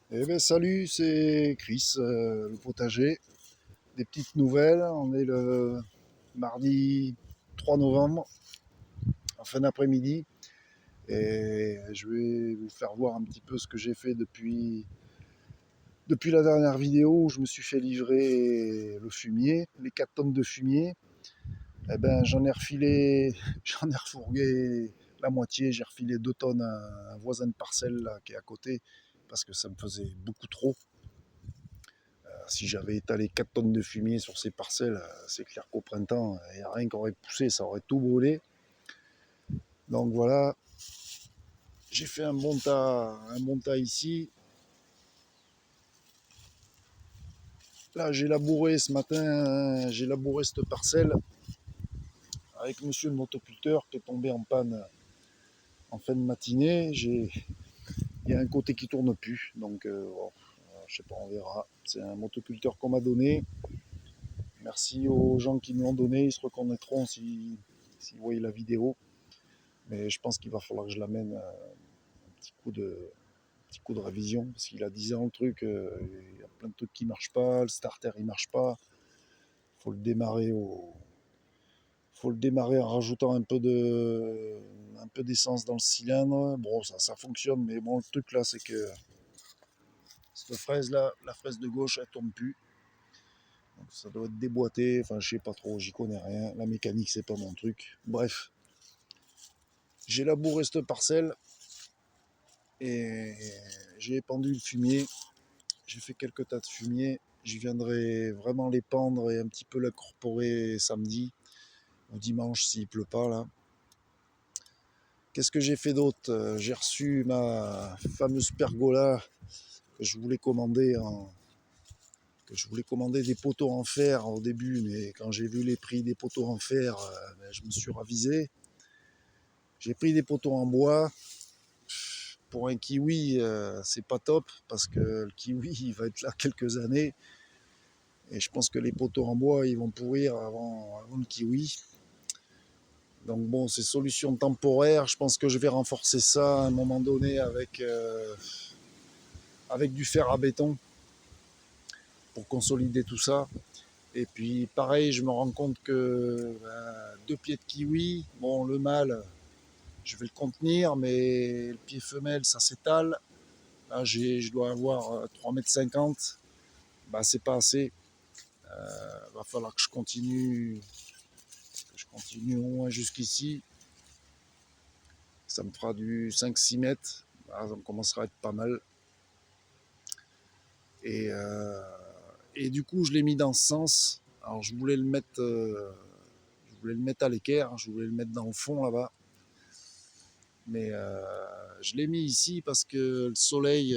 Eh ben salut, c'est Chris, le potager. Des petites nouvelles, on est le mardi 3 novembre, en fin d'après-midi, et je vais vous faire voir un petit peu ce que j'ai fait depuis la dernière vidéo où je me suis fait livrer le fumier, les 4 tonnes de fumier. Eh ben j'en ai refilé, j'en ai refourgué la moitié, j'ai refilé 2 tonnes à un voisin de parcelle là, qui est à côté, parce que ça me faisait beaucoup trop. Si j'avais étalé 4 tonnes de fumier sur ces parcelles, c'est clair qu'au printemps, il n'y a rien qui aurait poussé, ça aurait tout brûlé. Donc voilà, j'ai fait un bon tas ici. Là, j'ai labouré ce matin, j'ai labouré cette parcelle avec monsieur le motoculteur qui est tombé en panne en fin de matinée. Il y a un côté qui tourne plus, donc bon, je sais pas, on verra. C'est un motoculteur qu'on m'a donné. Merci aux gens qui nous l'ont donné, ils se reconnaîtront s'ils voient la vidéo. Mais je pense qu'il va falloir que je l'amène petit coup de révision, parce qu'il a 10 ans le truc, il y a plein de trucs qui marchent pas, le starter il marche pas, faut le démarrer faut le démarrer en rajoutant un peu d'essence dans le cylindre. Bon, ça fonctionne, mais bon, le truc là, c'est que cette fraise là, la fraise de gauche, elle tourne plus. Donc ça doit être déboîté, enfin je sais pas trop, j'y connais rien. La mécanique, c'est pas mon truc. Bref, j'ai labouré cette parcelle et j'ai épandu le fumier. J'ai fait quelques tas de fumier. Je viendrai vraiment les pendre et un petit peu l'incorporer samedi ou dimanche s'il pleut pas là. Qu'est-ce que j'ai fait d'autre? J'ai reçu ma fameuse pergola que je voulais commander que je voulais commander des poteaux en fer au début, mais quand j'ai vu les prix des poteaux en fer, je me suis ravisé. J'ai pris des poteaux en bois. Pour un kiwi, c'est pas top parce que le kiwi il va être là quelques années. Et je pense que les poteaux en bois, ils vont pourrir avant le kiwi. Donc bon, c'est solution temporaire. Je pense que je vais renforcer ça à un moment donné avec du fer à béton pour consolider tout ça. Et puis pareil, je me rends compte que 2 pieds de kiwi, bon le mâle, je vais le contenir, mais le pied femelle, ça s'étale. Là, je dois avoir 3,50 m. Bah, c'est pas assez. Va falloir que je continue au moins jusqu'ici. Ça me fera du 5-6 mètres. Ah, ça commencera à être pas mal. Et, euh, et du coup, je l'ai mis dans ce sens. Alors, je voulais le mettre à l'équerre. Je voulais le mettre dans le fond là-bas. Mais je l'ai mis ici parce que le soleil,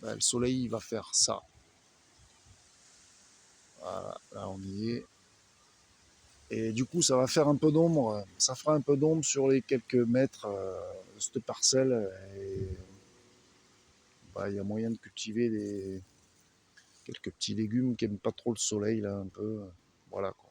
il va faire ça. Voilà, là, on y est. Et du coup, ça va faire un peu d'ombre. Ça fera un peu d'ombre sur les quelques mètres de cette parcelle. Et bah, il y a moyen de cultiver quelques petits légumes qui n'aiment pas trop le soleil, là, un peu. Voilà, quoi.